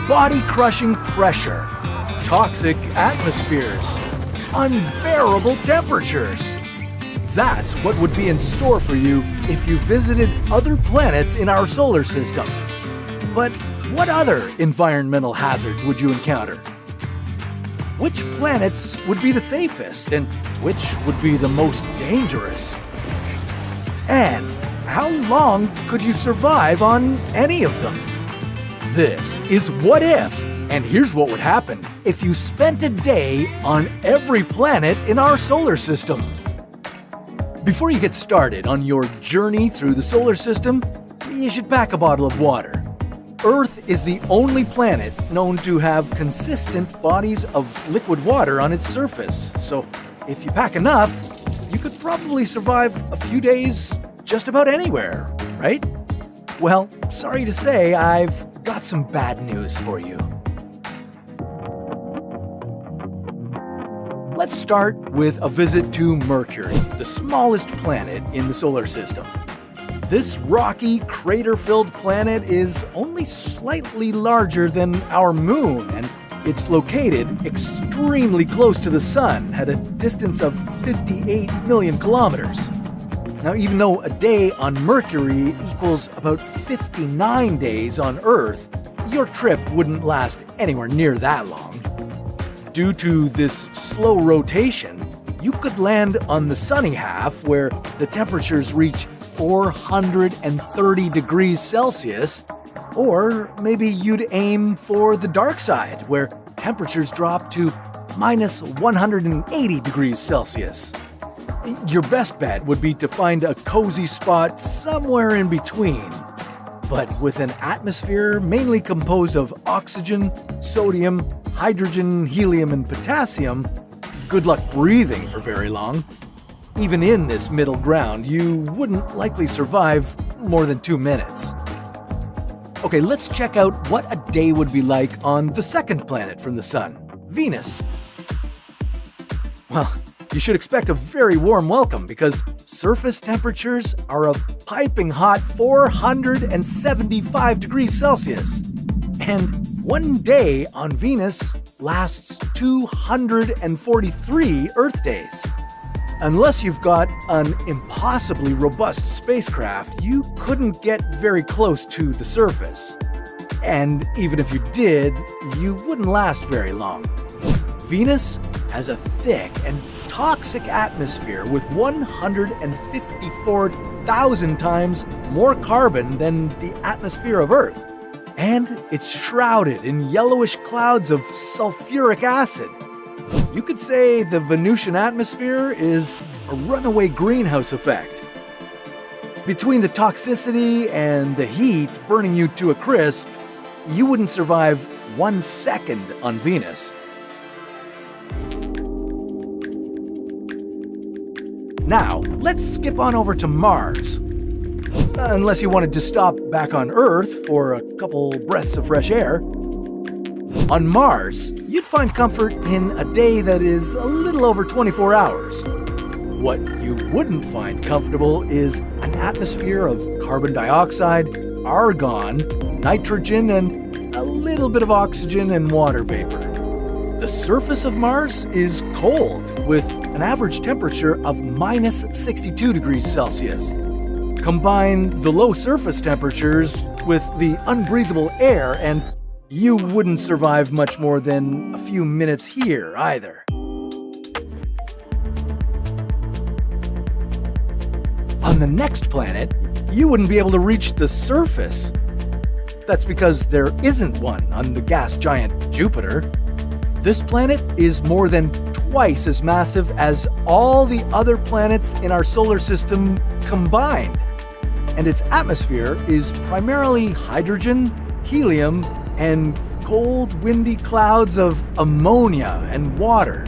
body-crushing pressure, toxic atmospheres, unbearable temperatures. That's what would be in store for you if you visited other planets in our solar system. But what other environmental hazards would you encounter? Which planets would be the safest and which would be the most dangerous? And how long could you survive on any of them? This is What If, and here's what would happen if you spent a day on every planet in our solar system. Before you get started on your journey through the solar system, you should pack a bottle of water. Earth is the only planet known to have consistent bodies of liquid water on its surface, so if you pack enough, you could probably survive a few days just about anywhere, right? Well, sorry to say, I've got some bad news for you. Let's start with a visit to Mercury, the smallest planet in the solar system. This rocky, crater-filled planet is only slightly larger than our moon, and it's located extremely close to the Sun at a distance of 58 million kilometers. Now, even though a day on Mercury equals about 59 days on Earth, your trip wouldn't last anywhere near that long. Due to this slow rotation, you could land on the sunny half where the temperatures reach 430 degrees Celsius, or maybe you'd aim for the dark side where temperatures drop to minus 180 degrees Celsius. Your best bet would be to find a cozy spot somewhere in between. But with an atmosphere mainly composed of oxygen, sodium, hydrogen, helium, and potassium, good luck breathing for very long. Even in this middle ground, you wouldn't likely survive more than 2 minutes. Okay, let's check out what a day would be like on the second planet from the Sun, Venus. Well, you should expect a very warm welcome because surface temperatures are a piping hot 475 degrees Celsius. And one day on Venus lasts 243 Earth days. Unless you've got an impossibly robust spacecraft, you couldn't get very close to the surface. And even if you did, you wouldn't last very long. Venus has a thick and toxic atmosphere with 154,000 times more carbon than the atmosphere of Earth. And it's shrouded in yellowish clouds of sulfuric acid. You could say the Venusian atmosphere is a runaway greenhouse effect. Between the toxicity and the heat burning you to a crisp, you wouldn't survive 1 second on Venus. Now, let's skip on over to Mars. Unless you wanted to stop back on Earth for a couple breaths of fresh air. On Mars, you'd find comfort in a day that is a little over 24 hours. What you wouldn't find comfortable is an atmosphere of carbon dioxide, argon, nitrogen, and a little bit of oxygen and water vapor. The surface of Mars is cold, with an average temperature of minus 62 degrees Celsius. Combine the low surface temperatures with the unbreathable air, and you wouldn't survive much more than a few minutes here either. On the next planet, you wouldn't be able to reach the surface. That's because there isn't one on the gas giant Jupiter. This planet is more than twice as massive as all the other planets in our solar system combined. And its atmosphere is primarily hydrogen, helium, and cold, windy clouds of ammonia and water.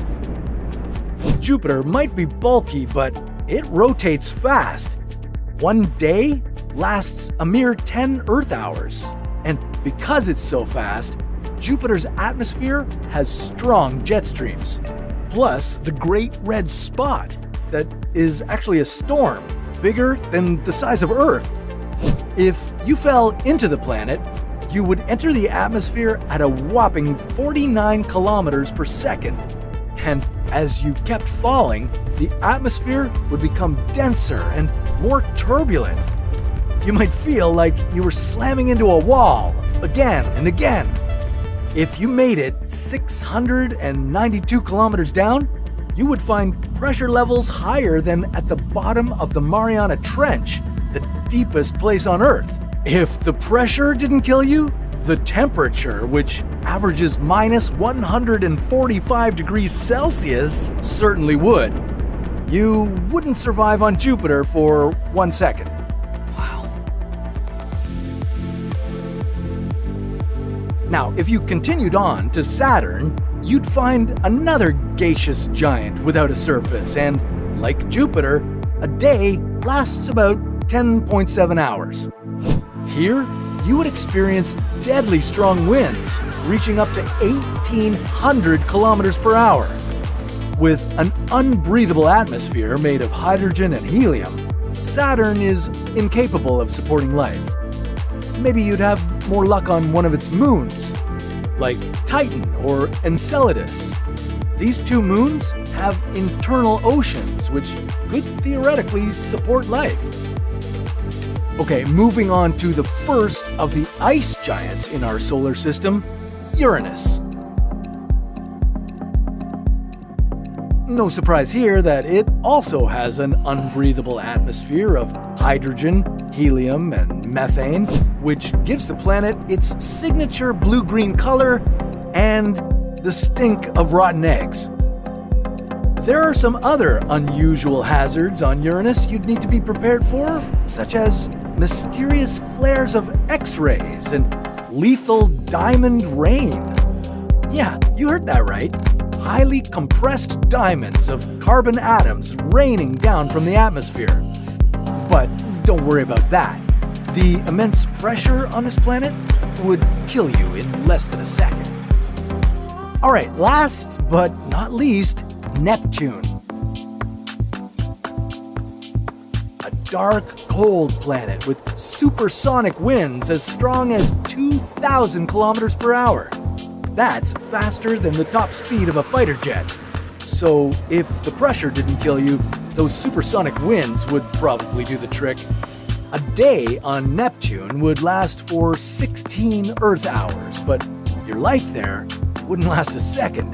Jupiter might be bulky, but it rotates fast. One day lasts a mere 10 Earth hours. And because it's so fast, Jupiter's atmosphere has strong jet streams. Plus, the Great Red Spot that is actually a storm, bigger than the size of Earth. If you fell into the planet, you would enter the atmosphere at a whopping 49 kilometers per second. And as you kept falling, the atmosphere would become denser and more turbulent. You might feel like you were slamming into a wall again and again. If you made it 692 kilometers down, you would find pressure levels higher than at the bottom of the Mariana Trench, the deepest place on Earth. If the pressure didn't kill you, the temperature, which averages minus 145 degrees Celsius, certainly would. You wouldn't survive on Jupiter for 1 second. Wow. Now, if you continued on to Saturn, you'd find another gaseous giant without a surface, and like Jupiter, a day lasts about 10.7 hours. Here, you would experience deadly strong winds, reaching up to 1,800 kilometers per hour. With an unbreathable atmosphere made of hydrogen and helium, Saturn is incapable of supporting life. Maybe you'd have more luck on one of its moons, like Titan or Enceladus. These two moons have internal oceans, which could theoretically support life. Okay, moving on to the first of the ice giants in our solar system, Uranus. No surprise here that it also has an unbreathable atmosphere of hydrogen, helium, and methane, which gives the planet its signature blue-green color and the stink of rotten eggs. There are some other unusual hazards on Uranus you'd need to be prepared for, such as mysterious flares of X-rays and lethal diamond rain. Yeah, you heard that right. Highly compressed diamonds of carbon atoms raining down from the atmosphere. But don't worry about that. The immense pressure on this planet would kill you in less than a second. Alright, last but not least, Neptune. A dark, cold planet with supersonic winds as strong as 2,000 kilometers per hour. That's faster than the top speed of a fighter jet. So if the pressure didn't kill you, those supersonic winds would probably do the trick. A day on Neptune would last for 16 Earth hours, but your life there wouldn't last a second.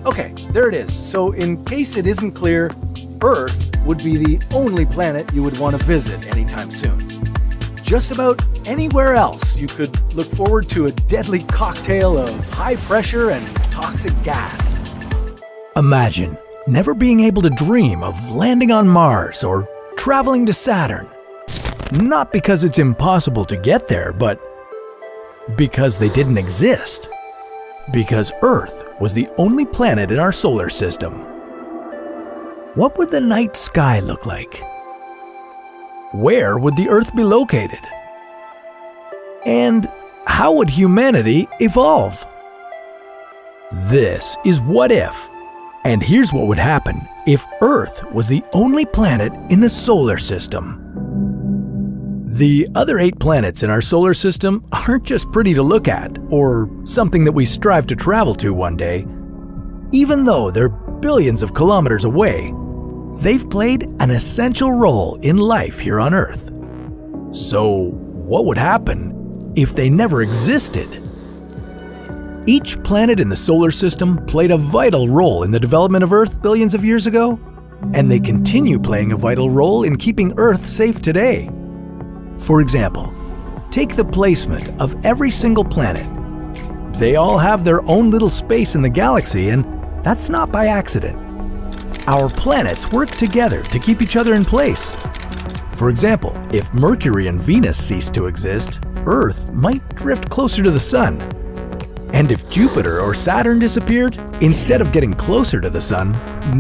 Okay, there it is. So in case it isn't clear, Earth would be the only planet you would want to visit anytime soon. Just about anywhere else, you could look forward to a deadly cocktail of high pressure and toxic gas. Imagine never being able to dream of landing on Mars or traveling to Saturn. Not because it's impossible to get there, but because they didn't exist. Because Earth was the only planet in our solar system. What would the night sky look like? Where would the Earth be located? And how would humanity evolve? This is What If, and here's what would happen if Earth was the only planet in the solar system. The other 8 planets in our solar system aren't just pretty to look at, or something that we strive to travel to one day. Even though they're billions of kilometers away, they've played an essential role in life here on Earth. So, what would happen if they never existed? Each planet in the solar system played a vital role in the development of Earth billions of years ago, and they continue playing a vital role in keeping Earth safe today. For example, take the placement of every single planet. They all have their own little space in the galaxy, and that's not by accident. Our planets work together to keep each other in place. For example, if Mercury and Venus ceased to exist, Earth might drift closer to the Sun. And if Jupiter or Saturn disappeared, instead of getting closer to the Sun,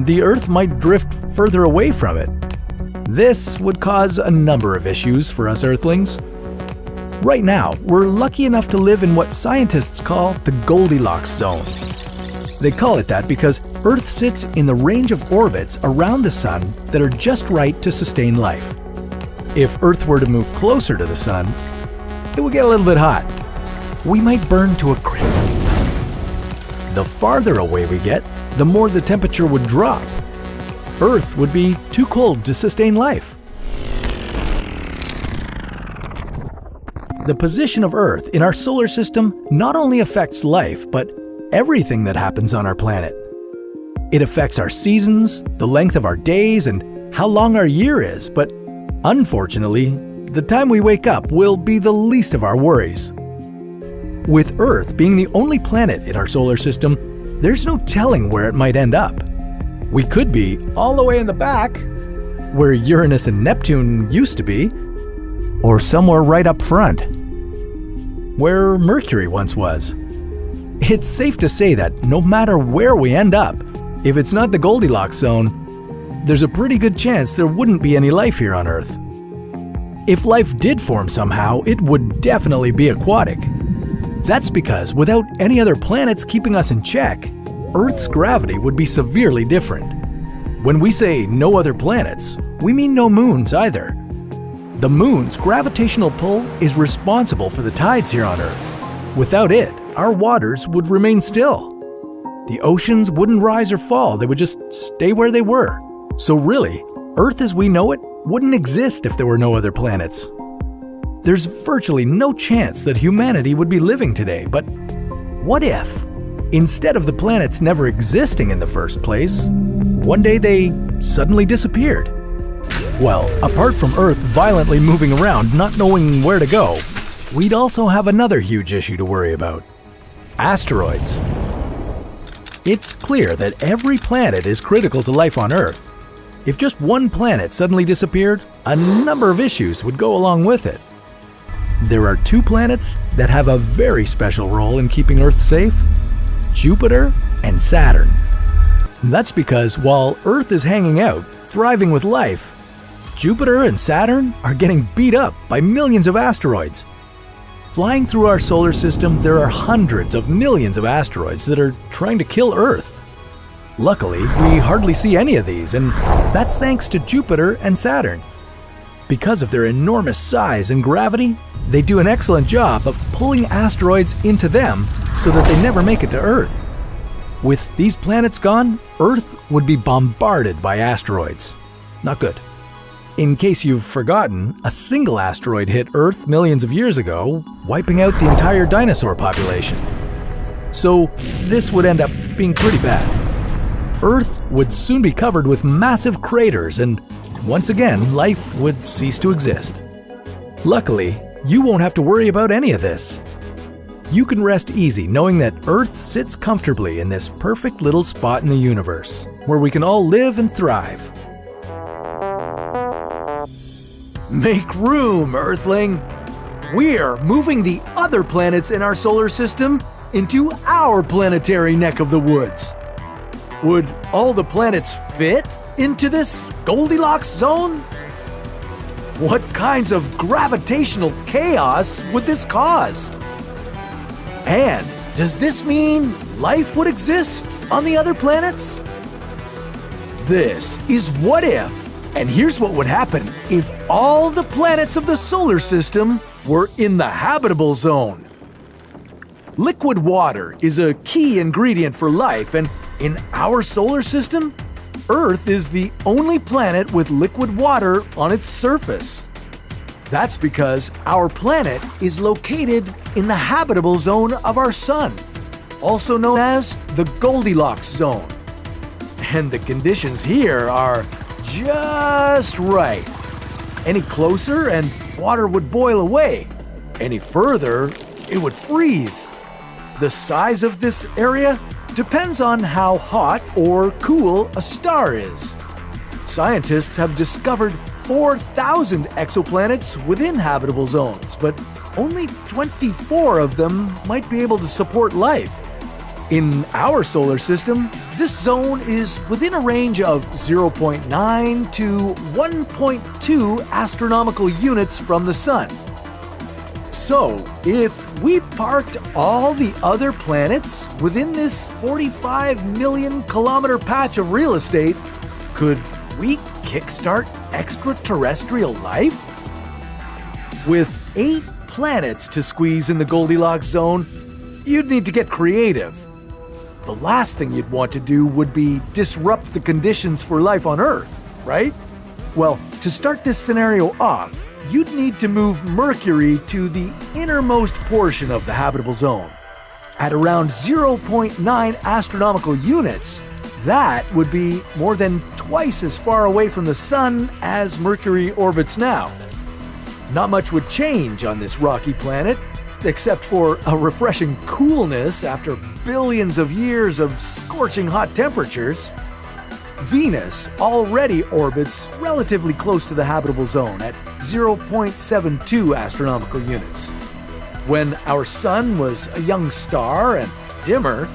the Earth might drift further away from it. This would cause a number of issues for us Earthlings. Right now, we're lucky enough to live in what scientists call the Goldilocks zone. They call it that because Earth sits in the range of orbits around the Sun that are just right to sustain life. If Earth were to move closer to the Sun, it would get a little bit hot. We might burn to a crisp. The farther away we get, the more the temperature would drop. Earth would be too cold to sustain life. The position of Earth in our solar system not only affects life, but everything that happens on our planet. It affects our seasons, the length of our days, and how long our year is, but unfortunately, the time we wake up will be the least of our worries. With Earth being the only planet in our solar system, there's no telling where it might end up. We could be all the way in the back, where Uranus and Neptune used to be, or somewhere right up front, where Mercury once was. It's safe to say that no matter where we end up, if it's not the Goldilocks zone, there's a pretty good chance there wouldn't be any life here on Earth. If life did form somehow, it would definitely be aquatic. That's because without any other planets keeping us in check, Earth's gravity would be severely different. When we say no other planets, we mean no moons either. The moon's gravitational pull is responsible for the tides here on Earth. Without it, our waters would remain still. The oceans wouldn't rise or fall, they would just stay where they were. So really, Earth as we know it wouldn't exist if there were no other planets. There's virtually no chance that humanity would be living today, but what if, instead of the planets never existing in the first place, one day they suddenly disappeared? Well, apart from Earth violently moving around, not knowing where to go, we'd also have another huge issue to worry about: asteroids. It's clear that every planet is critical to life on Earth. If just one planet suddenly disappeared, a number of issues would go along with it. There are two planets that have a very special role in keeping Earth safe: Jupiter and Saturn. That's because while Earth is hanging out, thriving with life, Jupiter and Saturn are getting beat up by millions of asteroids. Flying through our solar system, there are hundreds of millions of asteroids that are trying to kill Earth. Luckily, we hardly see any of these, and that's thanks to Jupiter and Saturn. Because of their enormous size and gravity, they do an excellent job of pulling asteroids into them so that they never make it to Earth. With these planets gone, Earth would be bombarded by asteroids. Not good. In case you've forgotten, a single asteroid hit Earth millions of years ago, wiping out the entire dinosaur population. So this would end up being pretty bad. Earth would soon be covered with massive craters, and once again, life would cease to exist. Luckily, you won't have to worry about any of this. You can rest easy knowing that Earth sits comfortably in this perfect little spot in the universe, where we can all live and thrive. Make room, Earthling! We're moving the other planets in our solar system into our planetary neck of the woods. Would all the planets fit into this Goldilocks zone? What kinds of gravitational chaos would this cause? And does this mean life would exist on the other planets? This is What If, and here's what would happen if all the planets of the solar system were in the habitable zone. Liquid water is a key ingredient for life, and in our solar system, Earth is the only planet with liquid water on its surface. That's because our planet is located in the habitable zone of our sun, also known as the Goldilocks zone. And the conditions here are just right. Any closer and water would boil away. Any further, it would freeze. The size of this area depends on how hot or cool a star is. Scientists have discovered 4,000 exoplanets within habitable zones, but only 24 of them might be able to support life. In our solar system, this zone is within a range of 0.9 to 1.2 astronomical units from the Sun. So, if we parked all the other planets within this 45 million kilometer patch of real estate, could we kickstart extraterrestrial life? With 8 planets to squeeze in the Goldilocks zone, you'd need to get creative. The last thing you'd want to do would be disrupt the conditions for life on Earth, right? Well, to start this scenario off, you'd need to move Mercury to the innermost portion of the habitable zone. At around 0.9 astronomical units, that would be more than twice as far away from the Sun as Mercury orbits now. Not much would change on this rocky planet, except for a refreshing coolness after billions of years of scorching hot temperatures. Venus already orbits relatively close to the habitable zone at 0.72 astronomical units. When our Sun was a young star and dimmer,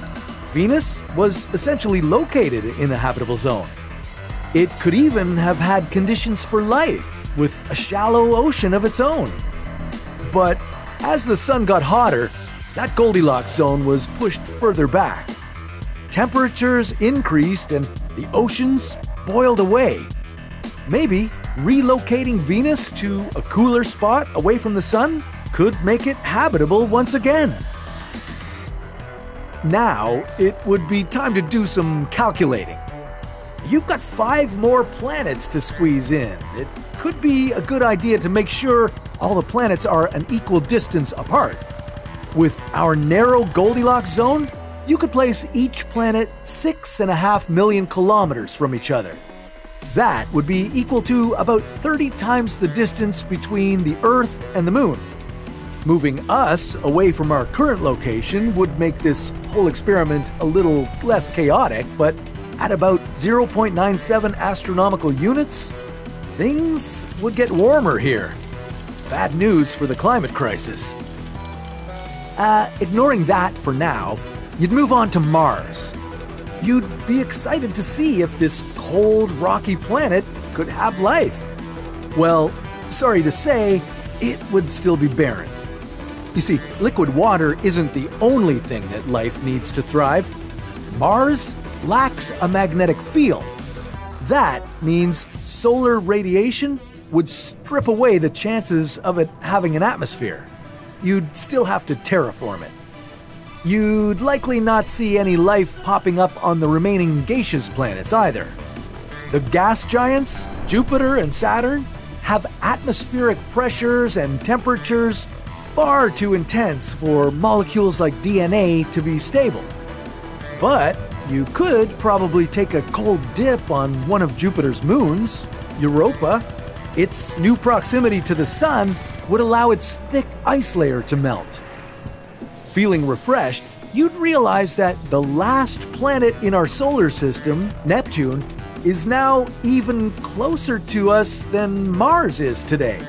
Venus was essentially located in the habitable zone. It could even have had conditions for life, with a shallow ocean of its own. But as the Sun got hotter, that Goldilocks zone was pushed further back. Temperatures increased and the oceans boiled away. Maybe relocating Venus to a cooler spot away from the Sun could make it habitable once again. Now, it would be time to do some calculating. You've got 5 more planets to squeeze in. It could be a good idea to make sure all the planets are an equal distance apart. With our narrow Goldilocks zone, you could place each planet 6.5 million kilometers from each other. That would be equal to about 30 times the distance between the Earth and the Moon. Moving us away from our current location would make this whole experiment a little less chaotic, but at about 0.97 astronomical units, things would get warmer here. Bad news for the climate crisis. Ignoring that for now, you'd move on to Mars. You'd be excited to see if this cold, rocky planet could have life. Well, sorry to say, it would still be barren. You see, liquid water isn't the only thing that life needs to thrive. Mars lacks a magnetic field. That means solar radiation would strip away the chances of it having an atmosphere. You'd still have to terraform it. You'd likely not see any life popping up on the remaining gaseous planets either. The gas giants, Jupiter and Saturn, have atmospheric pressures and temperatures far too intense for molecules like DNA to be stable. But you could probably take a cold dip on one of Jupiter's moons, Europa. Its new proximity to the Sun would allow its thick ice layer to melt. Feeling refreshed, you'd realize that the last planet in our solar system, Neptune, is now even closer to us than Mars is today.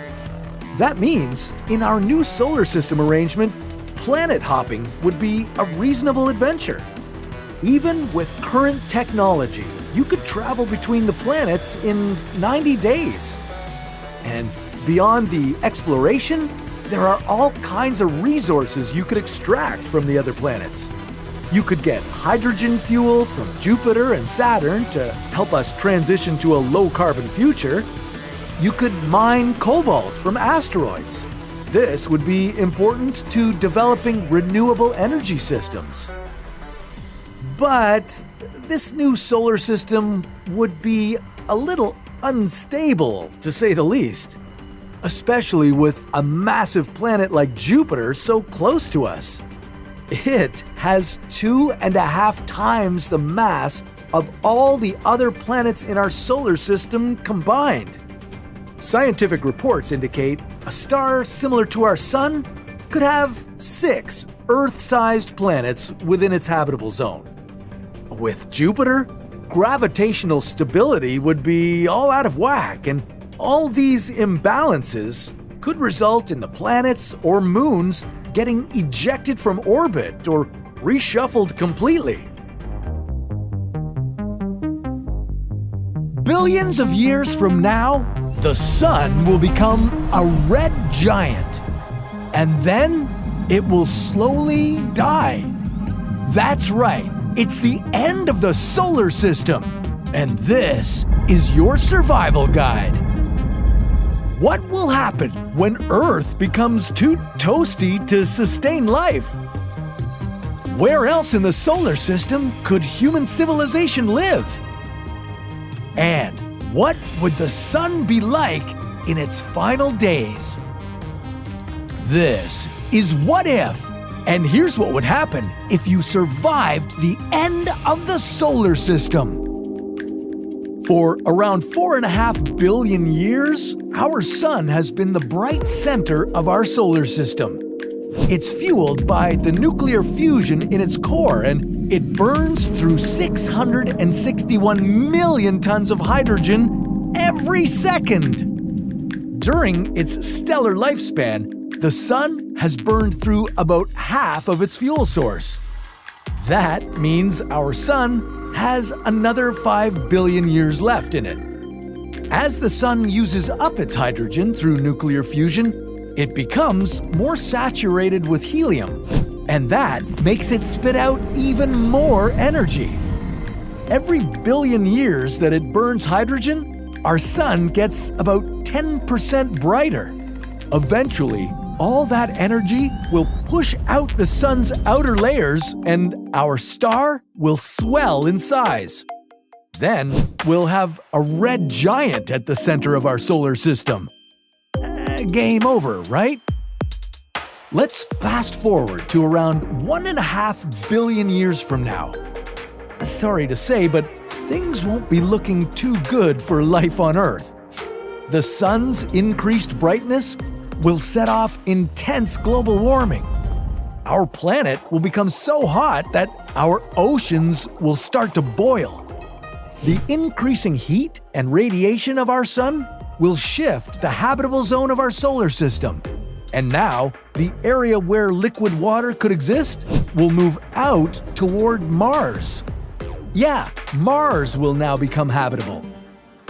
That means, in our new solar system arrangement, planet hopping would be a reasonable adventure. Even with current technology, you could travel between the planets in 90 days. And beyond the exploration, there are all kinds of resources you could extract from the other planets. You could get hydrogen fuel from Jupiter and Saturn to help us transition to a low-carbon future. You could mine cobalt from asteroids. This would be important to developing renewable energy systems. But this new solar system would be a little unstable, to say the least. Especially with a massive planet like Jupiter so close to us. It has 2.5 times the mass of all the other planets in our solar system combined. Scientific reports indicate a star similar to our Sun could have 6 Earth-sized planets within its habitable zone. With Jupiter, gravitational stability would be all out of whack, and all these imbalances could result in the planets or moons getting ejected from orbit or reshuffled completely. Billions of years from now, the Sun will become a red giant, and then it will slowly die. That's right, it's the end of the solar system, and this is your survival guide. What will happen when Earth becomes too toasty to sustain life? Where else in the solar system could human civilization live? And what would the sun be like in its final days? This is What If, and here's what would happen if you survived the end of the solar system. For around 4.5 billion years, our sun has been the bright center of our solar system. It's fueled by the nuclear fusion in its core, and it burns through 661 million tons of hydrogen every second. During its stellar lifespan, the sun has burned through about half of its fuel source. That means our sun has another 5 billion years left in it. As the sun uses up its hydrogen through nuclear fusion, it becomes more saturated with helium, and that makes it spit out even more energy. Every billion years that it burns hydrogen, our sun gets about 10% brighter. Eventually, all that energy will push out the sun's outer layers, and our star will swell in size. Then we'll have a red giant at the center of our solar system. Game over, right? Let's fast forward to around 1.5 billion years from now. Sorry to say, but things won't be looking too good for life on Earth. The sun's increased brightness will set off intense global warming. Our planet will become so hot that our oceans will start to boil. The increasing heat and radiation of our sun will shift the habitable zone of our solar system. And now, the area where liquid water could exist will move out toward Mars. Yeah, Mars will now become habitable.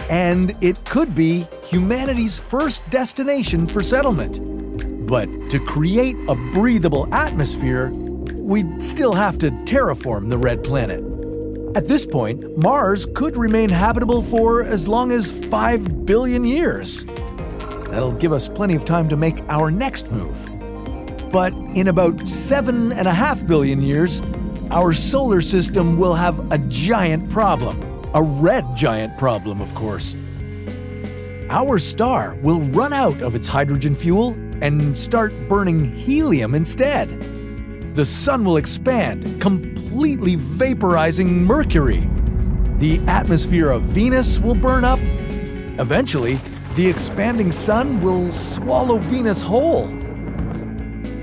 And it could be humanity's first destination for settlement. But to create a breathable atmosphere, we'd still have to terraform the red planet. At this point, Mars could remain habitable for as long as 5 billion years. That'll give us plenty of time to make our next move. But in about 7.5 billion years, our solar system will have a giant problem. A red giant problem, of course. Our star will run out of its hydrogen fuel and start burning helium instead. The sun will expand, completely vaporizing Mercury. The atmosphere of Venus will burn up. Eventually, the expanding sun will swallow Venus whole.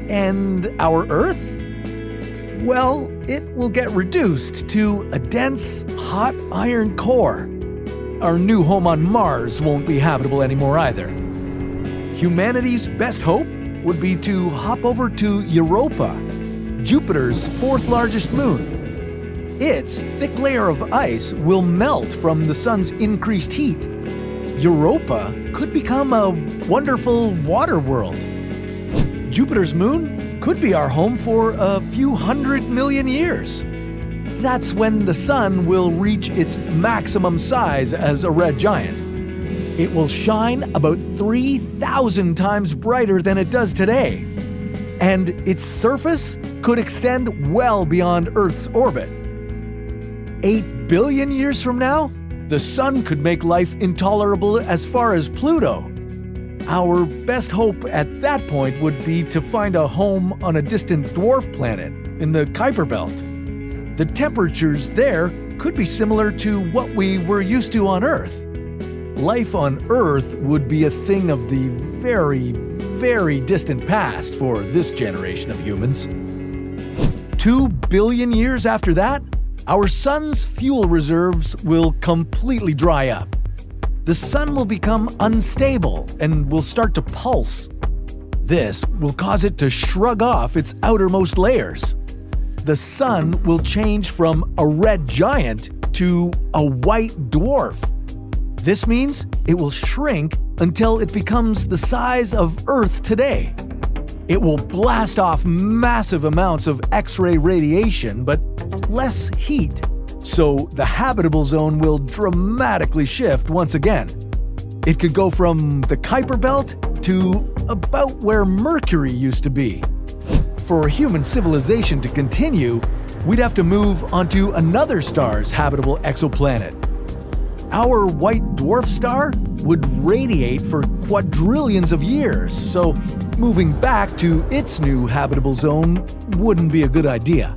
And our Earth? Well, it will get reduced to a dense, hot iron core. Our new home on Mars won't be habitable anymore either. Humanity's best hope would be to hop over to Europa, Jupiter's fourth largest moon. Its thick layer of ice will melt from the sun's increased heat. Europa could become a wonderful water world. Jupiter's moon could be our home for a few 100 million years. That's when the sun will reach its maximum size as a red giant. It will shine about 3,000 times brighter than it does today. And its surface could extend well beyond Earth's orbit. 8 billion years from now, the sun could make life intolerable as far as Pluto. Our best hope at that point would be to find a home on a distant dwarf planet in the Kuiper Belt. The temperatures there could be similar to what we were used to on Earth. Life on Earth would be a thing of the very, very distant past for this generation of humans. 2 billion years after that, our sun's fuel reserves will completely dry up. The sun will become unstable and will start to pulse. This will cause it to shrug off its outermost layers. The sun will change from a red giant to a white dwarf. This means it will shrink until it becomes the size of Earth today. It will blast off massive amounts of X-ray radiation, but less heat. So the habitable zone will dramatically shift once again. It could go from the Kuiper Belt to about where Mercury used to be. For human civilization to continue, we'd have to move onto another star's habitable exoplanet. Our white dwarf star would radiate for quadrillions of years, so moving back to its new habitable zone wouldn't be a good idea.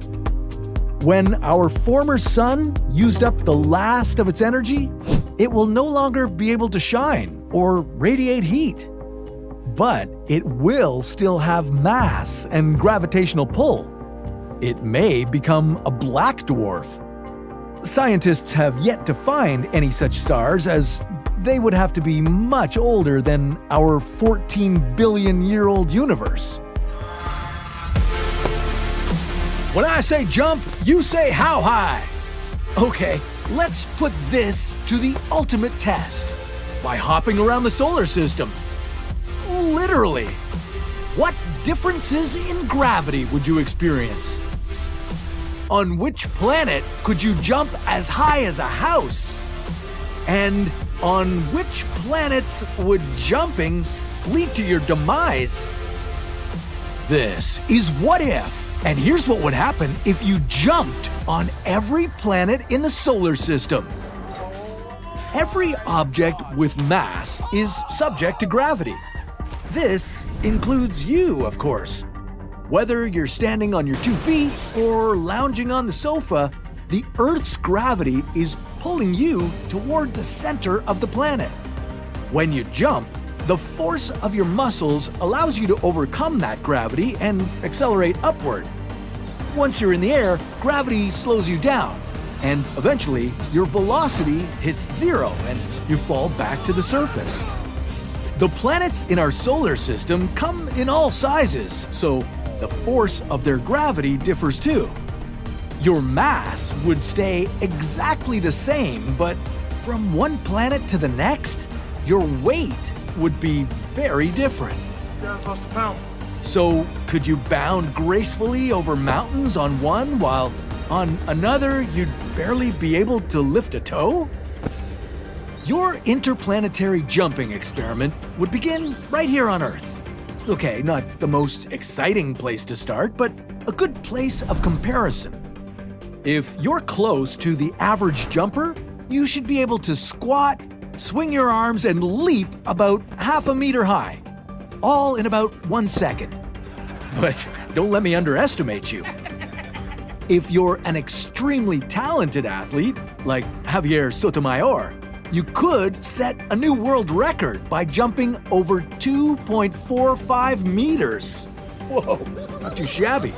When our former sun used up the last of its energy, it will no longer be able to shine or radiate heat. But it will still have mass and gravitational pull. It may become a black dwarf. Scientists have yet to find any such stars, as they would have to be much older than our 14 billion-year-old universe. When I say jump, you say how high. Okay, let's put this to the ultimate test by hopping around the solar system. Literally. What differences in gravity would you experience? On which planet could you jump as high as a house? And on which planets would jumping lead to your demise? This is What If, and here's what would happen if you jumped on every planet in the solar system. Every object with mass is subject to gravity. This includes you, of course. Whether you're standing on your 2 feet or lounging on the sofa, the Earth's gravity is pulling you toward the center of the planet. When you jump, the force of your muscles allows you to overcome that gravity and accelerate upward. Once you're in the air, gravity slows you down, and eventually your velocity hits zero and you fall back to the surface. The planets in our solar system come in all sizes, so the force of their gravity differs too. Your mass would stay exactly the same, but from one planet to the next, your weight would be very different. You guys lost a pound. So, could you bound gracefully over mountains on one while on another you'd barely be able to lift a toe? Your interplanetary jumping experiment would begin right here on Earth. Okay, not the most exciting place to start, but a good place of comparison. If you're close to the average jumper, you should be able to squat, swing your arms, and leap about half a meter high, all in about 1 second. But don't let me underestimate you. If you're an extremely talented athlete, like Javier Sotomayor, you could set a new world record by jumping over 2.45 meters. Whoa, not too shabby.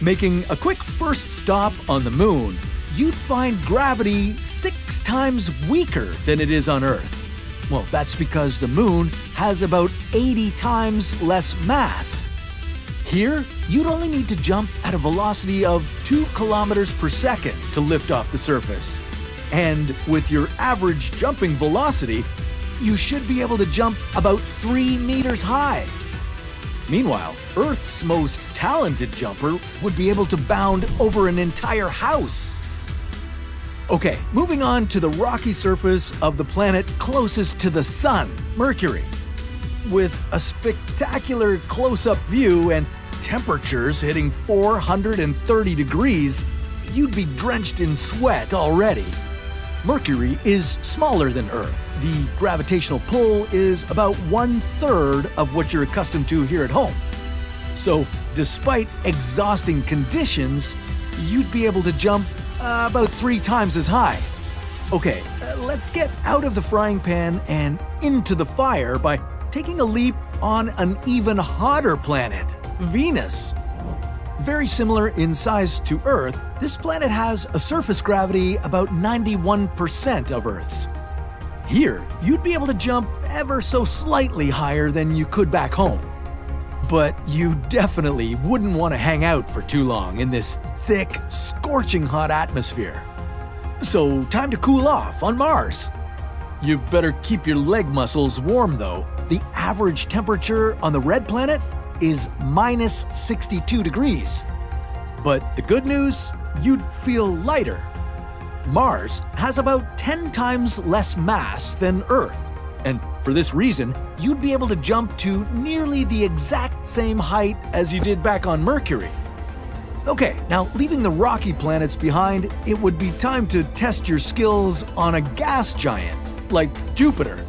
Making a quick first stop on the moon, you'd find gravity 6 times weaker than it is on Earth. Well, that's because the moon has about 80 times less mass. Here, you'd only need to jump at a velocity of 2 kilometers per second to lift off the surface. And with your average jumping velocity, you should be able to jump about 3 meters high. Meanwhile, Earth's most talented jumper would be able to bound over an entire house. Okay, moving on to the rocky surface of the planet closest to the Sun, Mercury. With a spectacular close-up view and temperatures hitting 430 degrees, you'd be drenched in sweat already. Mercury is smaller than Earth. The gravitational pull is about 1/3 of what you're accustomed to here at home. So, despite exhausting conditions, you'd be able to jump about 3 times as high. Okay, let's get out of the frying pan and into the fire by taking a leap on an even hotter planet, Venus. Very similar in size to Earth, this planet has a surface gravity about 91% of Earth's. Here, you'd be able to jump ever so slightly higher than you could back home. But you definitely wouldn't want to hang out for too long in this thick, scorching hot atmosphere. So, time to cool off on Mars. You better keep your leg muscles warm though. The average temperature on the red planet is minus 62 degrees. But the good news, you'd feel lighter. Mars has about 10 times less mass than Earth, For this reason, you'd be able to jump to nearly the exact same height as you did back on Mercury. Okay, now leaving the rocky planets behind, it would be time to test your skills on a gas giant, like Jupiter.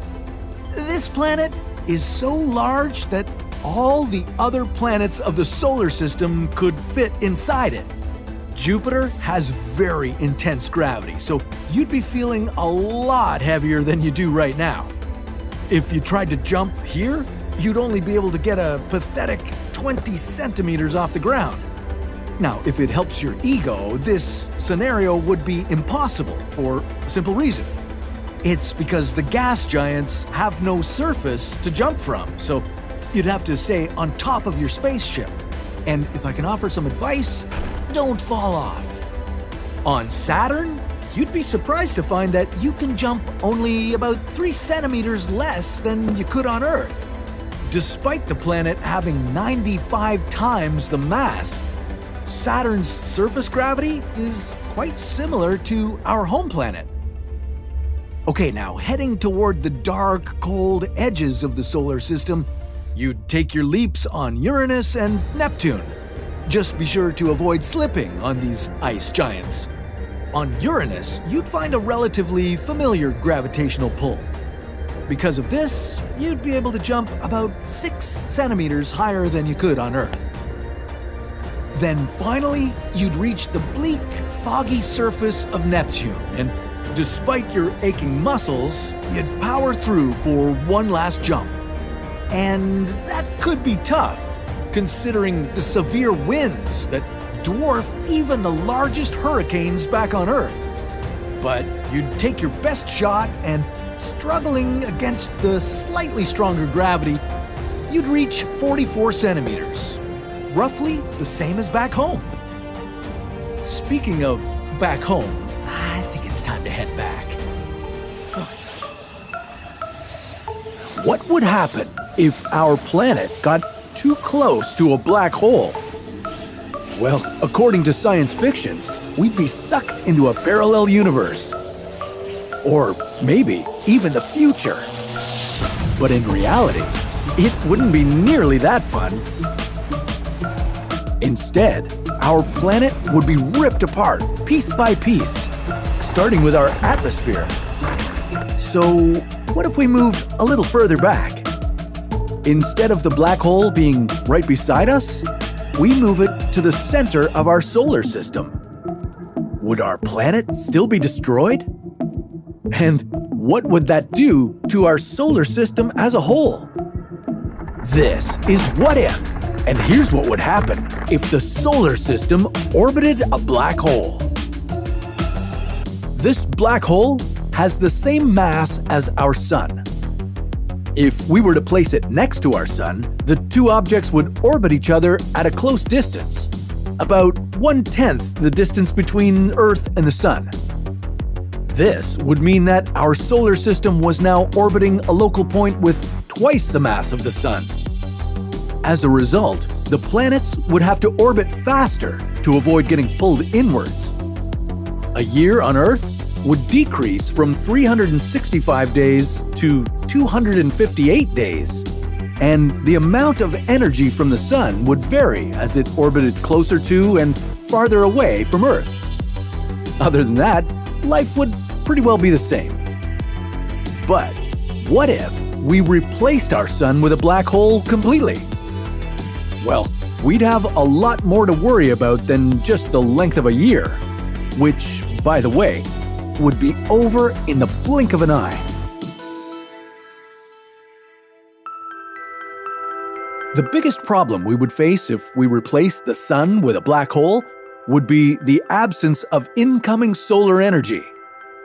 This planet is so large that all the other planets of the solar system could fit inside it. Jupiter has very intense gravity, so you'd be feeling a lot heavier than you do right now. If you tried to jump here, you'd only be able to get a pathetic 20 centimeters off the ground. Now, if it helps your ego, this scenario would be impossible for a simple reason. It's because the gas giants have no surface to jump from, so you'd have to stay on top of your spaceship. And if I can offer some advice, don't fall off. On Saturn, you'd be surprised to find that you can jump only about 3 centimeters less than you could on Earth. Despite the planet having 95 times the mass, Saturn's surface gravity is quite similar to our home planet. Okay, now heading toward the dark, cold edges of the solar system, you'd take your leaps on Uranus and Neptune. Just be sure to avoid slipping on these ice giants. On Uranus, you'd find a relatively familiar gravitational pull. Because of this, you'd be able to jump about 6 centimeters higher than you could on Earth. Then finally, you'd reach the bleak, foggy surface of Neptune, and despite your aching muscles, you'd power through for one last jump. And that could be tough, considering the severe winds that dwarf even the largest hurricanes back on Earth. But you'd take your best shot and, struggling against the slightly stronger gravity, you'd reach 44 centimeters, roughly the same as back home. Speaking of back home, I think it's time to head back. What would happen if our planet got too close to a black hole? Well, according to science fiction, we'd be sucked into a parallel universe. Or maybe even the future. But in reality, it wouldn't be nearly that fun. Instead, our planet would be ripped apart piece by piece, starting with our atmosphere. So, what if we moved a little further back? Instead of the black hole being right beside us, we move it to the center of our solar system. Would our planet still be destroyed? And what would that do to our solar system as a whole? This is What If, and here's what would happen if the solar system orbited a black hole. This black hole has the same mass as our Sun. If we were to place it next to our Sun, the two objects would orbit each other at a close distance, about 1/10 the distance between Earth and the Sun. This would mean that our solar system was now orbiting a local point with twice the mass of the Sun. As a result, the planets would have to orbit faster to avoid getting pulled inwards. A year on Earth would decrease from 365 days to 258 days, and the amount of energy from the Sun would vary as it orbited closer to and farther away from Earth. Other than that, life would pretty well be the same. But what if we replaced our Sun with a black hole completely? Well, we'd have a lot more to worry about than just the length of a year, which, by the way, would be over in the blink of an eye. The biggest problem we would face if we replaced the Sun with a black hole would be the absence of incoming solar energy.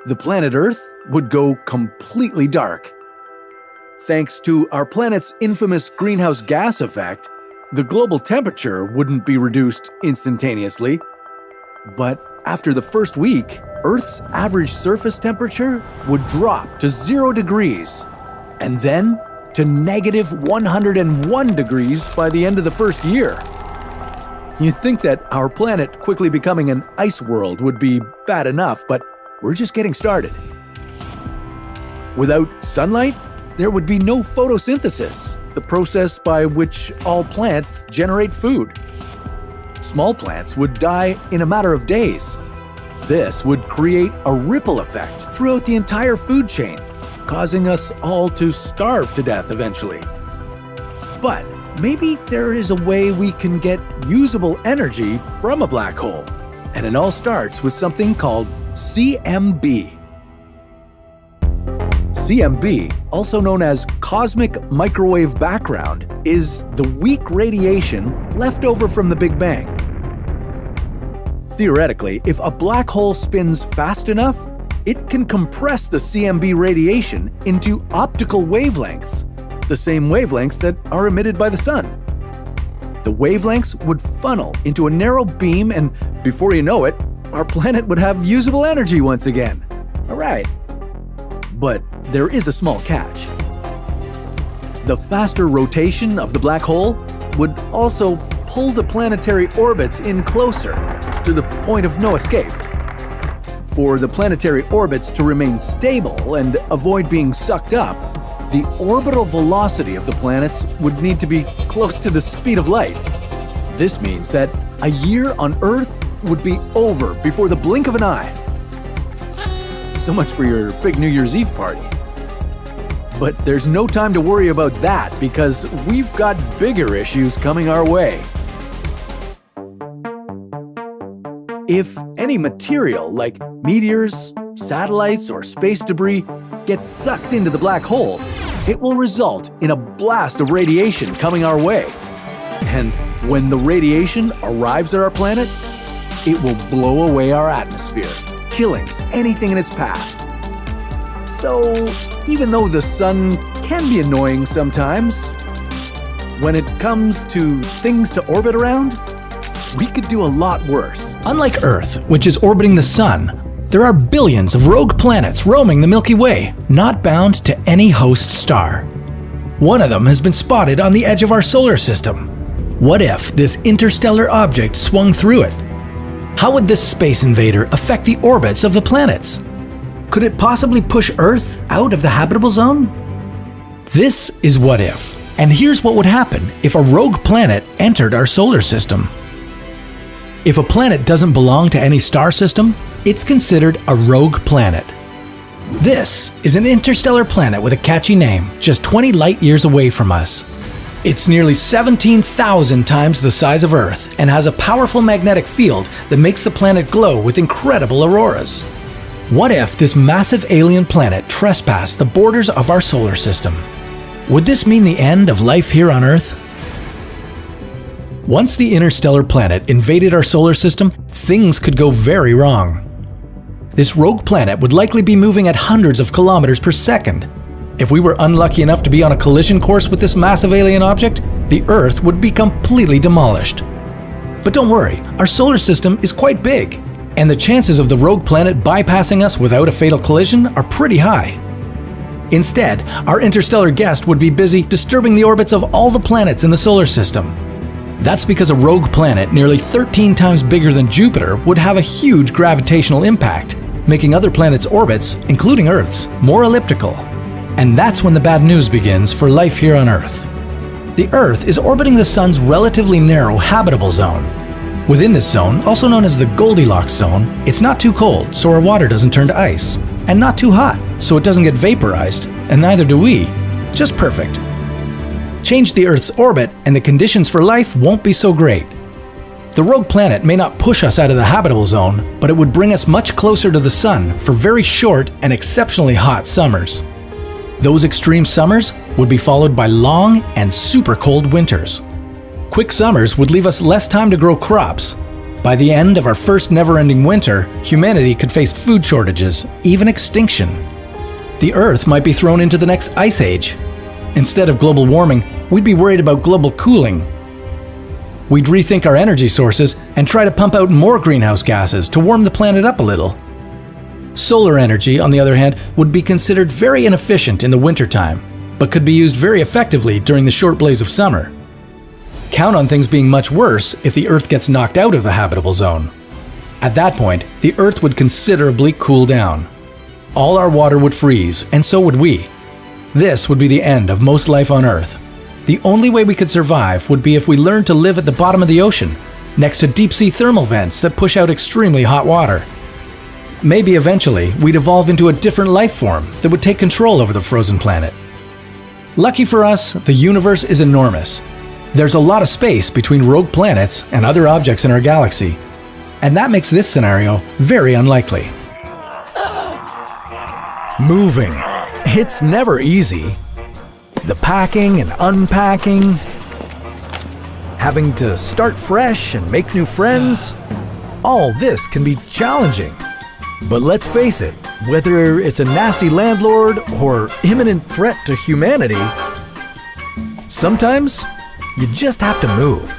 The planet Earth would go completely dark. Thanks to our planet's infamous greenhouse gas effect, the global temperature wouldn't be reduced instantaneously. But after the first week, Earth's average surface temperature would drop to 0 degrees, and then to negative 101 degrees by the end of the first year. You'd think that our planet quickly becoming an ice world would be bad enough, but we're just getting started. Without sunlight, there would be no photosynthesis, the process by which all plants generate food. Small plants would die in a matter of days. This would create a ripple effect throughout the entire food chain, causing us all to starve to death eventually. But maybe there is a way we can get usable energy from a black hole, and it all starts with something called CMB. CMB, also known as cosmic microwave background, is the weak radiation left over from the Big Bang. Theoretically, if a black hole spins fast enough, it can compress the CMB radiation into optical wavelengths, the same wavelengths that are emitted by the sun. The wavelengths would funnel into a narrow beam, and before you know it, our planet would have usable energy once again. All right. But there is a small catch. The faster rotation of the black hole would also pull the planetary orbits in closer to the point of no escape. For the planetary orbits to remain stable and avoid being sucked up, the orbital velocity of the planets would need to be close to the speed of light. This means that a year on Earth would be over before the blink of an eye. So much for your big New Year's Eve party. But there's no time to worry about that because we've got bigger issues coming our way. If any material like meteors, satellites, or space debris gets sucked into the black hole, it will result in a blast of radiation coming our way. And when the radiation arrives at our planet, it will blow away our atmosphere, killing anything in its path. So, even though the sun can be annoying sometimes, when it comes to things to orbit around, we could do a lot worse. Unlike Earth, which is orbiting the sun, there are billions of rogue planets roaming the Milky Way, not bound to any host star. One of them has been spotted on the edge of our solar system. What if this interstellar object swung through it? How would this space invader affect the orbits of the planets? Could it possibly push Earth out of the habitable zone? This is What If, and here's what would happen if a rogue planet entered our solar system. If a planet doesn't belong to any star system, it's considered a rogue planet. This is an interstellar planet with a catchy name, just 20 light years away from us. It's nearly 17,000 times the size of Earth and has a powerful magnetic field that makes the planet glow with incredible auroras. What if this massive alien planet trespassed the borders of our solar system? Would this mean the end of life here on Earth? Once the interstellar planet invaded our solar system, things could go very wrong. This rogue planet would likely be moving at hundreds of kilometers per second. If we were unlucky enough to be on a collision course with this massive alien object, the Earth would be completely demolished. But don't worry, our solar system is quite big, and the chances of the rogue planet bypassing us without a fatal collision are pretty high. Instead, our interstellar guest would be busy disturbing the orbits of all the planets in the solar system. That's because a rogue planet nearly 13 times bigger than Jupiter would have a huge gravitational impact, making other planets' orbits, including Earth's, more elliptical. And that's when the bad news begins for life here on Earth. The Earth is orbiting the Sun's relatively narrow habitable zone. Within this zone, also known as the Goldilocks zone, it's not too cold, so our water doesn't turn to ice, and not too hot, so it doesn't get vaporized, and neither do we. Just perfect. Change the Earth's orbit, and the conditions for life won't be so great. The rogue planet may not push us out of the habitable zone, but it would bring us much closer to the Sun for very short and exceptionally hot summers. Those extreme summers would be followed by long and super cold winters. Quick summers would leave us less time to grow crops. By the end of our first never-ending winter, humanity could face food shortages, even extinction. The Earth might be thrown into the next ice age. Instead of global warming, we'd be worried about global cooling. We'd rethink our energy sources and try to pump out more greenhouse gases to warm the planet up a little. Solar energy, on the other hand, would be considered very inefficient in the wintertime, but could be used very effectively during the short blaze of summer. Count on things being much worse if the Earth gets knocked out of the habitable zone. At that point, the Earth would considerably cool down. All our water would freeze, and so would we. This would be the end of most life on Earth. The only way we could survive would be if we learned to live at the bottom of the ocean, next to deep-sea thermal vents that push out extremely hot water. Maybe eventually we'd evolve into a different life form that would take control over the frozen planet. Lucky for us, the universe is enormous. There's a lot of space between rogue planets and other objects in our galaxy, and that makes this scenario very unlikely. Moving. It's never easy. The packing and unpacking, having to start fresh and make new friends, all this can be challenging. But let's face it, whether it's a nasty landlord or imminent threat to humanity, sometimes you just have to move.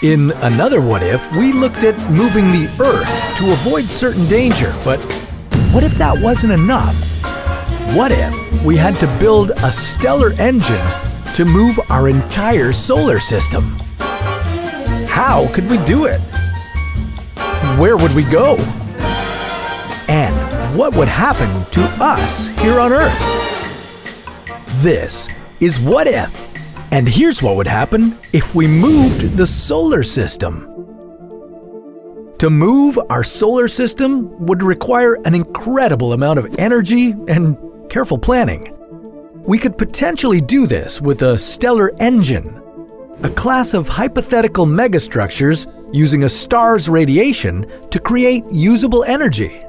In another what if, we looked at moving the Earth to avoid certain danger, but what if that wasn't enough? What if we had to build a stellar engine to move our entire solar system? How could we do it? Where would we go? And what would happen to us here on Earth? This is What If, and here's what would happen if we moved the solar system. To move our solar system would require an incredible amount of energy and careful planning. We could potentially do this with a stellar engine, a class of hypothetical megastructures using a star's radiation to create usable energy.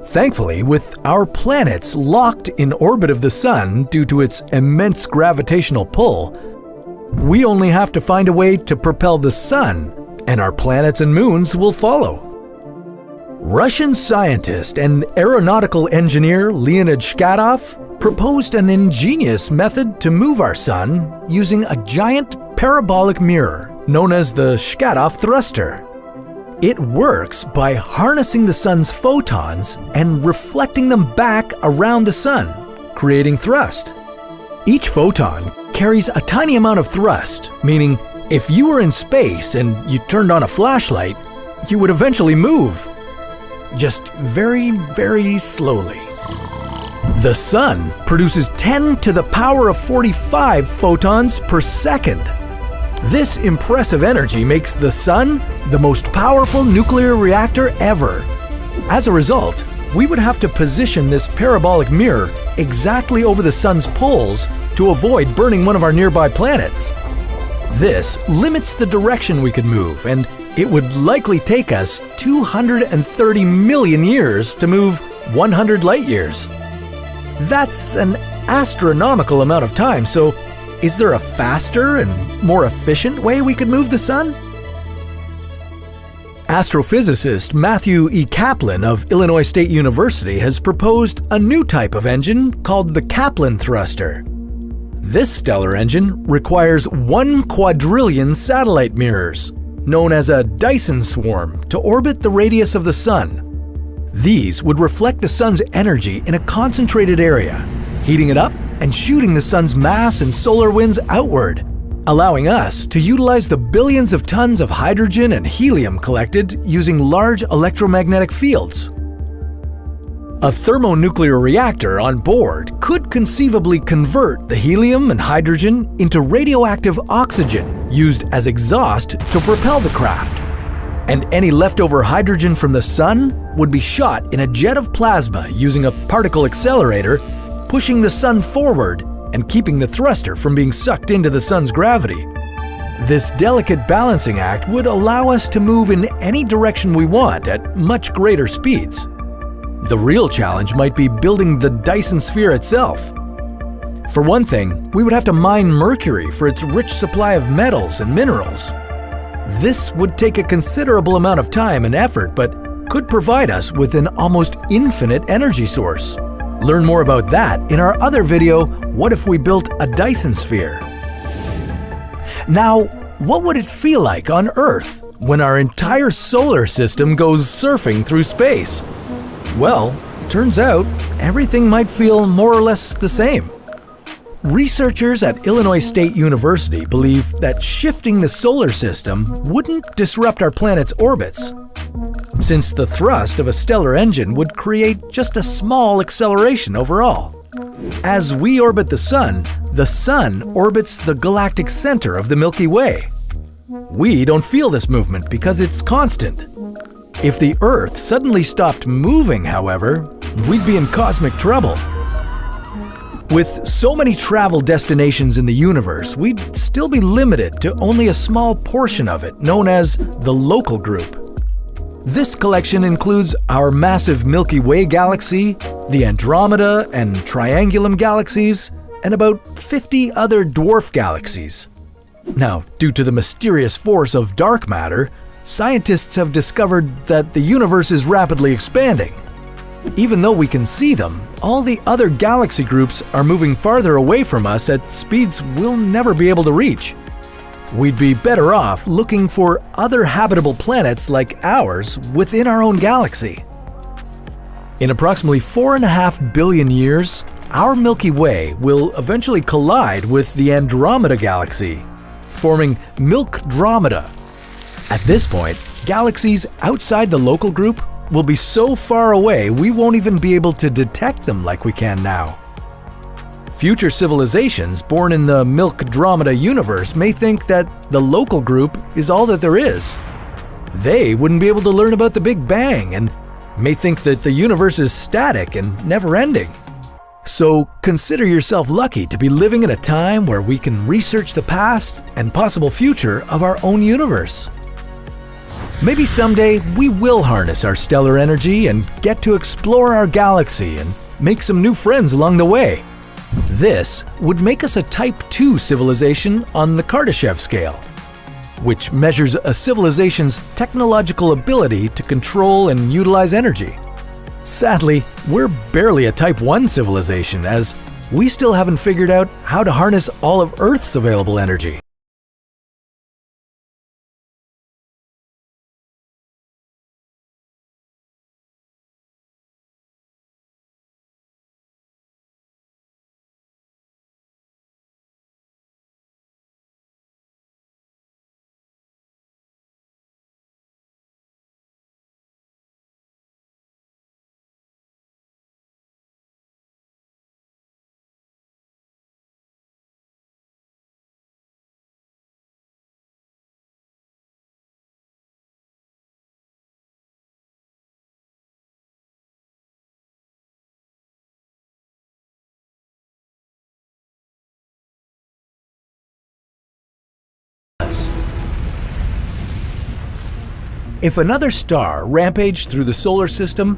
Thankfully, with our planets locked in orbit of the Sun due to its immense gravitational pull, we only have to find a way to propel the Sun, and our planets and moons will follow. Russian scientist and aeronautical engineer Leonid Shkatov proposed an ingenious method to move our Sun using a giant parabolic mirror known as the Shkatov thruster. It works by harnessing the Sun's photons and reflecting them back around the Sun, creating thrust. Each photon carries a tiny amount of thrust, meaning if you were in space and you turned on a flashlight, you would eventually move. Just very, very slowly. The Sun produces 10 to the power of 45 photons per second. This impressive energy makes the Sun the most powerful nuclear reactor ever. As a result, we would have to position this parabolic mirror exactly over the Sun's poles to avoid burning one of our nearby planets. This limits the direction we could move, and it would likely take us 230 million years to move 100 light years. That's an astronomical amount of time, so is there a faster and more efficient way we could move the Sun? Astrophysicist Matthew E. Kaplan of Illinois State University has proposed a new type of engine called the Kaplan thruster. This stellar engine requires 1 quadrillion satellite mirrors, known as a Dyson swarm, to orbit the radius of the Sun. These would reflect the Sun's energy in a concentrated area, heating it up and shooting the Sun's mass and solar winds outward, allowing us to utilize the billions of tons of hydrogen and helium collected using large electromagnetic fields. A thermonuclear reactor on board could conceivably convert the helium and hydrogen into radioactive oxygen used as exhaust to propel the craft. And any leftover hydrogen from the Sun would be shot in a jet of plasma using a particle accelerator, pushing the Sun forward and keeping the thruster from being sucked into the Sun's gravity. This delicate balancing act would allow us to move in any direction we want at much greater speeds. The real challenge might be building the Dyson sphere itself. For one thing, we would have to mine Mercury for its rich supply of metals and minerals. This would take a considerable amount of time and effort, but could provide us with an almost infinite energy source. Learn more about that in our other video, What If We Built a Dyson Sphere? Now, what would it feel like on Earth when our entire solar system goes surfing through space? Well, turns out everything might feel more or less the same. Researchers at Illinois State University believe that shifting the solar system wouldn't disrupt our planet's orbits, since the thrust of a stellar engine would create just a small acceleration overall. As we orbit the Sun orbits the galactic center of the Milky Way. We don't feel this movement because it's constant. If the Earth suddenly stopped moving, however, we'd be in cosmic trouble. With so many travel destinations in the universe, we'd still be limited to only a small portion of it, known as the local group. This collection includes our massive Milky Way galaxy, the Andromeda and Triangulum galaxies, and about 50 other dwarf galaxies. Now, due to the mysterious force of dark matter, scientists have discovered that the universe is rapidly expanding. Even though we can see them, all the other galaxy groups are moving farther away from us at speeds we'll never be able to reach. We'd be better off looking for other habitable planets like ours within our own galaxy. In approximately 4.5 billion years, our Milky Way will eventually collide with the Andromeda galaxy, forming Milkdromeda. At this point, galaxies outside the local group will be so far away we won't even be able to detect them like we can now. Future civilizations born in the Milkdromeda universe may think that the local group is all that there is. They wouldn't be able to learn about the Big Bang and may think that the universe is static and never-ending. So consider yourself lucky to be living in a time where we can research the past and possible future of our own universe. Maybe someday we will harness our stellar energy and get to explore our galaxy and make some new friends along the way. This would make us a Type 2 civilization on the Kardashev scale, which measures a civilization's technological ability to control and utilize energy. Sadly, we're barely a Type 1 civilization, as we still haven't figured out how to harness all of Earth's available energy. If another star rampaged through the solar system,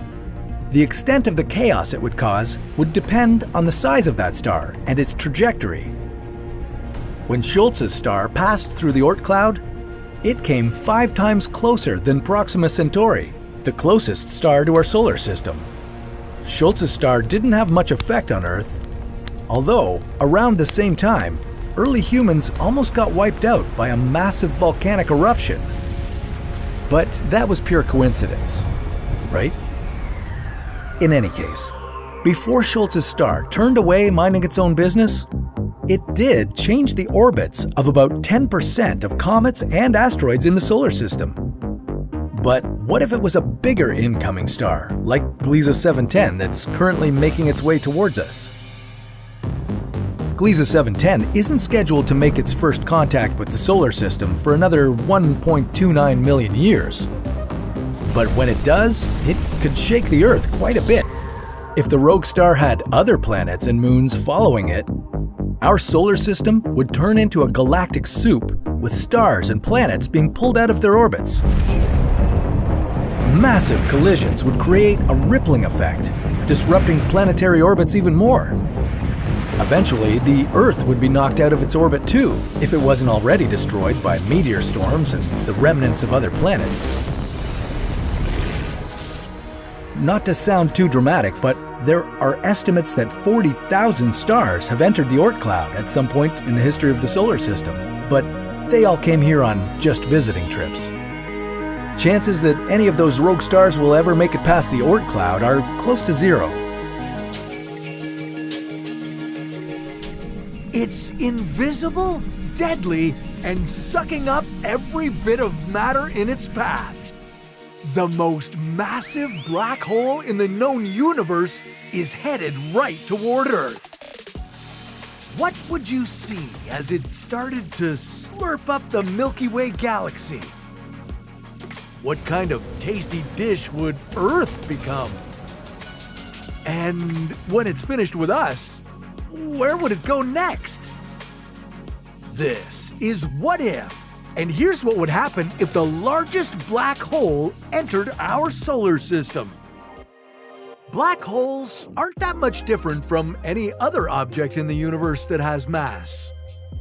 the extent of the chaos it would cause would depend on the size of that star and its trajectory. When Schultz's star passed through the Oort cloud, it came 5 times closer than Proxima Centauri, the closest star to our solar system. Schultz's star didn't have much effect on Earth, although around the same time, early humans almost got wiped out by a massive volcanic eruption. But that was pure coincidence, right? In any case, before Schultz's star turned away minding its own business, it did change the orbits of about 10% of comets and asteroids in the solar system. But what if it was a bigger incoming star, like Gliese 710, that's currently making its way towards us? Gliese 710 isn't scheduled to make its first contact with the solar system for another 1.29 million years. But when it does, it could shake the Earth quite a bit. If the rogue star had other planets and moons following it, our solar system would turn into a galactic soup with stars and planets being pulled out of their orbits. Massive collisions would create a rippling effect, disrupting planetary orbits even more. Eventually, the Earth would be knocked out of its orbit too, if it wasn't already destroyed by meteor storms and the remnants of other planets. Not to sound too dramatic, but there are estimates that 40,000 stars have entered the Oort cloud at some point in the history of the solar system, but they all came here on just visiting trips. Chances that any of those rogue stars will ever make it past the Oort cloud are close to zero. It's invisible, deadly, and sucking up every bit of matter in its path. The most massive black hole in the known universe is headed right toward Earth. What would you see as it started to slurp up the Milky Way galaxy? What kind of tasty dish would Earth become? And when it's finished with us, where would it go next? This is What If, and here's what would happen if the largest black hole entered our solar system. Black holes aren't that much different from any other object in the universe that has mass,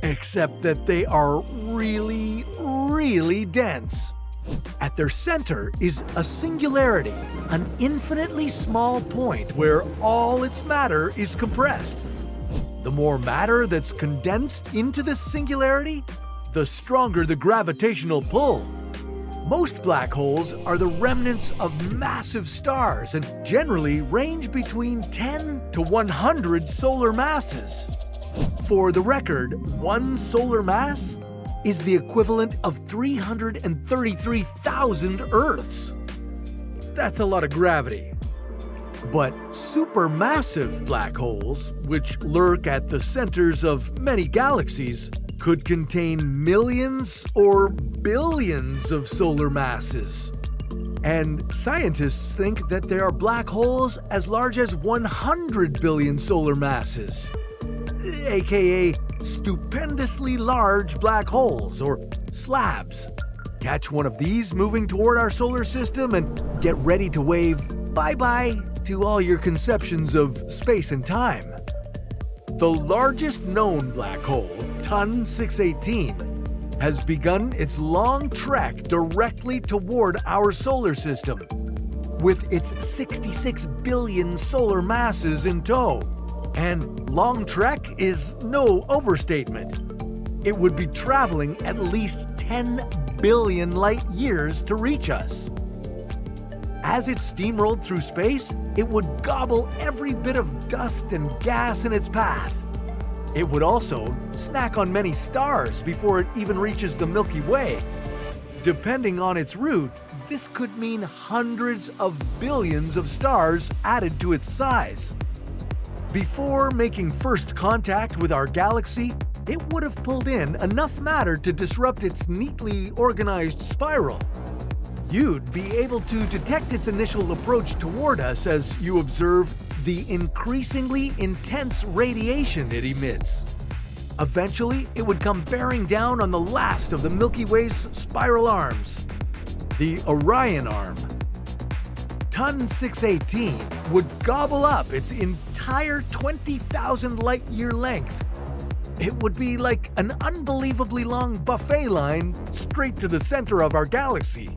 except that they are really, really dense. At their center is a singularity, an infinitely small point where all its matter is compressed. The more matter that's condensed into this singularity, the stronger the gravitational pull. Most black holes are the remnants of massive stars and generally range between 10 to 100 solar masses. For the record, one solar mass is the equivalent of 333,000 Earths. That's a lot of gravity. But supermassive black holes, which lurk at the centers of many galaxies, could contain millions or billions of solar masses. And scientists think that there are black holes as large as 100 billion solar masses, aka stupendously large black holes, or slabs. Catch one of these moving toward our solar system and get ready to wave bye-bye to all your conceptions of space and time. The largest known black hole, Ton 618, has begun its long trek directly toward our solar system, with its 66 billion solar masses in tow. And long trek is no overstatement. It would be traveling at least 10 billion light years to reach us. As it steamrolled through space, it would gobble every bit of dust and gas in its path. It would also snack on many stars before it even reaches the Milky Way. Depending on its route, this could mean hundreds of billions of stars added to its size. Before making first contact with our galaxy, it would have pulled in enough matter to disrupt its neatly organized spiral. You'd be able to detect its initial approach toward us as you observe the increasingly intense radiation it emits. Eventually, it would come bearing down on the last of the Milky Way's spiral arms, the Orion Arm. Ton 618 would gobble up its entire 20,000 light-year length. It would be like an unbelievably long buffet line straight to the center of our galaxy.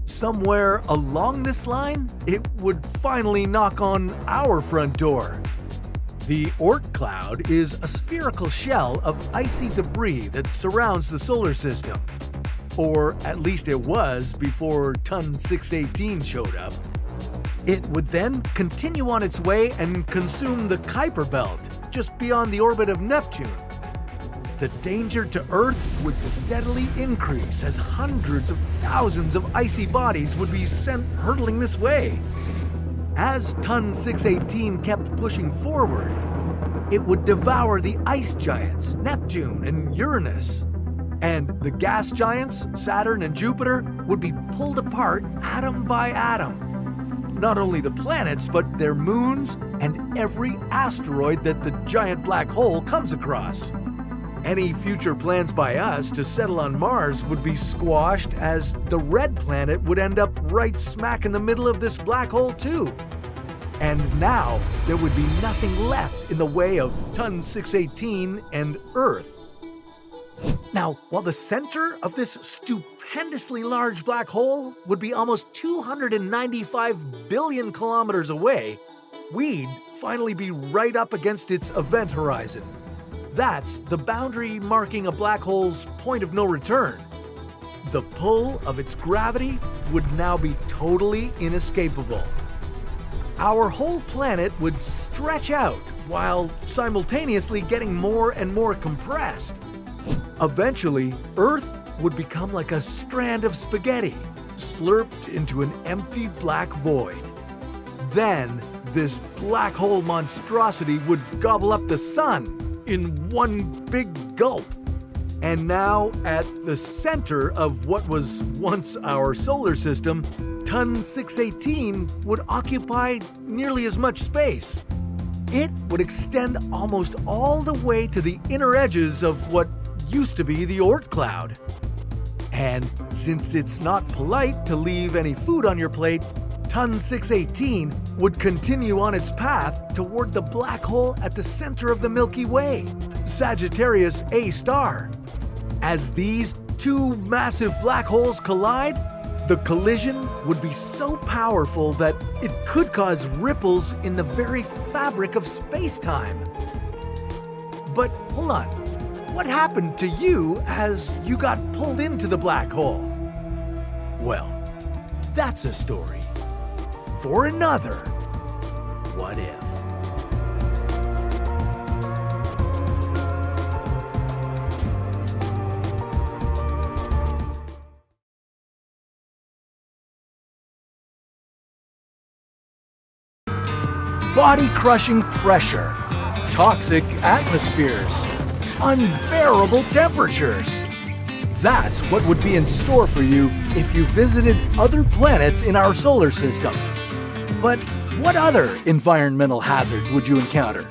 Somewhere along this line, it would finally knock on our front door. The Oort cloud is a spherical shell of icy debris that surrounds the solar system. Or at least it was before Ton 618 showed up. It would then continue on its way and consume the Kuiper belt, just beyond the orbit of Neptune. The danger to Earth would steadily increase as hundreds of thousands of icy bodies would be sent hurtling this way. As Ton 618 kept pushing forward, it would devour the ice giants, Neptune and Uranus. And the gas giants, Saturn and Jupiter, would be pulled apart atom by atom. Not only the planets, but their moons and every asteroid that the giant black hole comes across. Any future plans by us to settle on Mars would be squashed, as the red planet would end up right smack in the middle of this black hole too. And now there would be nothing left in the way of Ton 618 and Earth. Now, while the center of this stupendously large black hole would be almost 295 billion kilometers away, we'd finally be right up against its event horizon. That's the boundary marking a black hole's point of no return. The pull of its gravity would now be totally inescapable. Our whole planet would stretch out while simultaneously getting more and more compressed. Eventually, Earth would become like a strand of spaghetti, slurped into an empty black void. Then, this black hole monstrosity would gobble up the sun in one big gulp. And now, at the center of what was once our solar system, Ton 618 would occupy nearly as much space. It would extend almost all the way to the inner edges of what used to be the Oort cloud. And since it's not polite to leave any food on your plate, Ton 618 would continue on its path toward the black hole at the center of the Milky Way, Sagittarius A star. As these two massive black holes collide, the collision would be so powerful that it could cause ripples in the very fabric of space-time. But hold on, what happened to you as you got pulled into the black hole? Well, that's a story for another What If. Body-crushing pressure, toxic atmospheres, unbearable temperatures. That's what would be in store for you if you visited other planets in our solar system. But what other environmental hazards would you encounter?